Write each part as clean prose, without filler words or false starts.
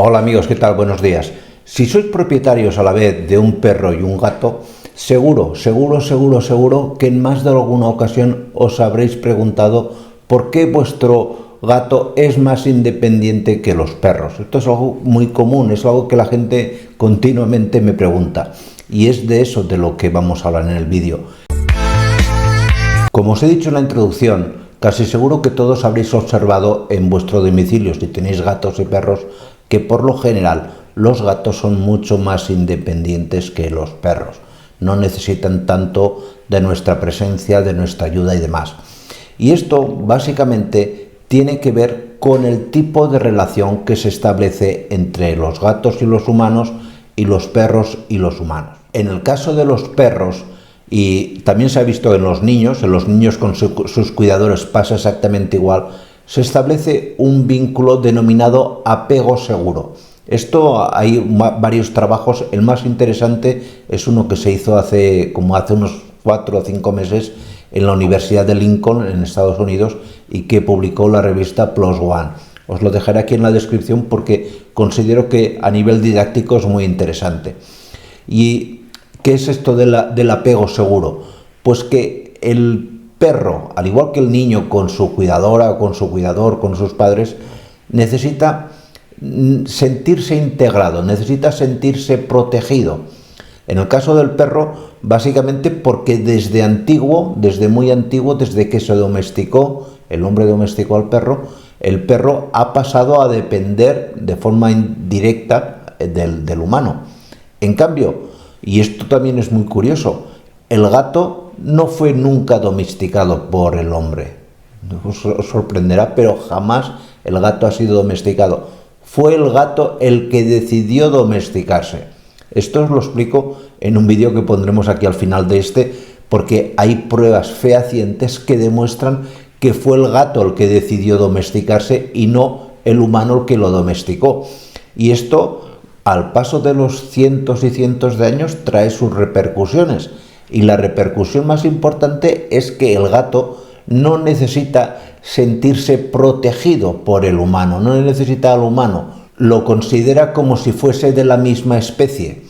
Hola amigos, ¿qué tal? Buenos días. Si sois propietarios a la vez de un perro y un gato, seguro que en más de alguna ocasión os habréis preguntado por qué vuestro gato es más independiente que los perros. Esto es algo muy común, es algo que la gente continuamente me pregunta. Y es de eso de lo que vamos a hablar en el vídeo. Como os he dicho en la introducción, casi seguro que todos habréis observado en vuestro domicilio, si tenéis gatos y perros, que por lo general los gatos son mucho más independientes que los perros. No necesitan tanto de nuestra presencia, de nuestra ayuda y demás. Y esto básicamente tiene que ver con el tipo de relación que se establece entre los gatos y los humanos y los perros y los humanos. En el caso de los perros, y también se ha visto en los niños con sus cuidadores pasa exactamente igual, se establece un vínculo denominado apego seguro. Esto hay varios trabajos, el más interesante es uno que se hizo hace unos 4 o 5 meses en la Universidad de Lincoln en Estados Unidos y que publicó la revista PLOS ONE. Os lo dejaré aquí en la descripción porque considero que a nivel didáctico es muy interesante. ¿Y qué es esto del apego seguro? Pues que el perro, al igual que el niño con su cuidadora o con su cuidador, con sus padres, necesita sentirse integrado, necesita sentirse protegido. En el caso del perro, básicamente porque desde muy antiguo, desde que se domesticó, el hombre domesticó al perro, el perro ha pasado a depender de forma indirecta del humano. En cambio, y esto también es muy curioso, el gato no fue nunca domesticado por el hombre. Os sorprenderá, pero jamás el gato ha sido domesticado. Fue el gato el que decidió domesticarse. Esto os lo explico en un vídeo que pondremos aquí al final de este, porque hay pruebas fehacientes que demuestran que fue el gato el que decidió domesticarse y no el humano el que lo domesticó. Y esto, al paso de los cientos y cientos de años, trae sus repercusiones. Y la repercusión más importante es que el gato no necesita sentirse protegido por el humano, no necesita al humano, lo considera como si fuese de la misma especie.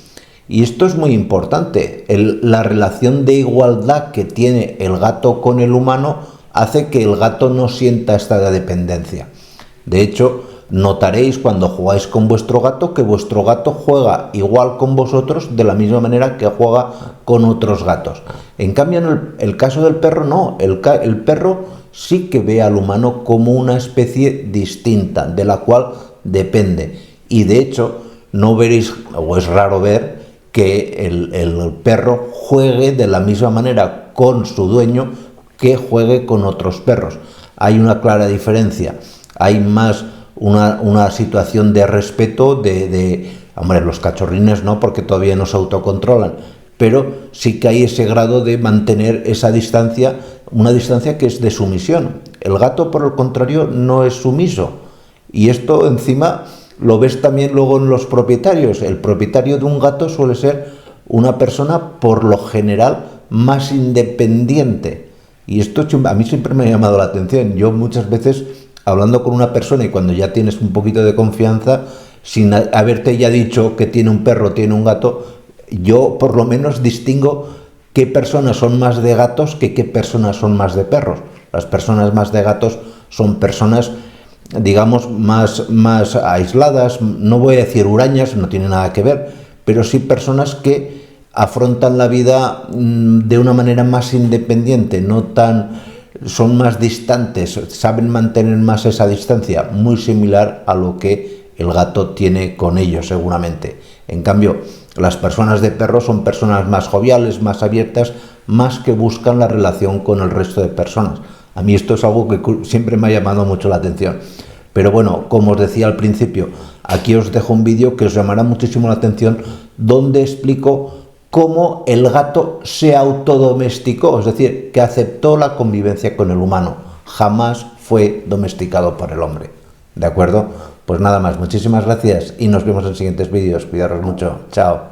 Y esto es muy importante, la relación de igualdad que tiene el gato con el humano hace que el gato no sienta esta dependencia. De hecho, notaréis cuando jugáis con vuestro gato que vuestro gato juega igual con vosotros de la misma manera que juega con otros gatos. En cambio, en el caso del perro no, el perro sí que ve al humano como una especie distinta, de la cual depende. Y de hecho, no veréis, o es raro ver, que el perro juegue de la misma manera con su dueño que juegue con otros perros. Hay una clara diferencia, hay más una situación de respeto, hombre, los cachorrines no, porque todavía no se autocontrolan, pero sí que hay ese grado de mantener esa distancia, una distancia que es de sumisión. El gato, por el contrario, no es sumiso. Y esto encima lo ves también luego en los propietarios. El propietario de un gato suele ser una persona, por lo general, más independiente. Y esto a mí siempre me ha llamado la atención. Yo muchas veces, hablando con una persona y cuando ya tienes un poquito de confianza, sin haberte ya dicho que tiene un perro, tiene un gato, yo por lo menos distingo qué personas son más de gatos que qué personas son más de perros. Las personas más de gatos son personas, digamos, más aisladas, no voy a decir hurañas, no tiene nada que ver, pero sí personas que afrontan la vida de una manera más independiente, son más distantes, saben mantener más esa distancia, muy similar a lo que el gato tiene con ellos seguramente. En cambio, las personas de perro son personas más joviales, más abiertas, más que buscan la relación con el resto de personas. A mí esto es algo que siempre me ha llamado mucho la atención. Pero bueno, como os decía al principio, aquí os dejo un vídeo que os llamará muchísimo la atención, donde explico cómo el gato se autodomesticó, es decir, que aceptó la convivencia con el humano. Jamás fue domesticado por el hombre. ¿De acuerdo? Pues nada más, muchísimas gracias y nos vemos en siguientes vídeos. Cuidaros mucho. Chao.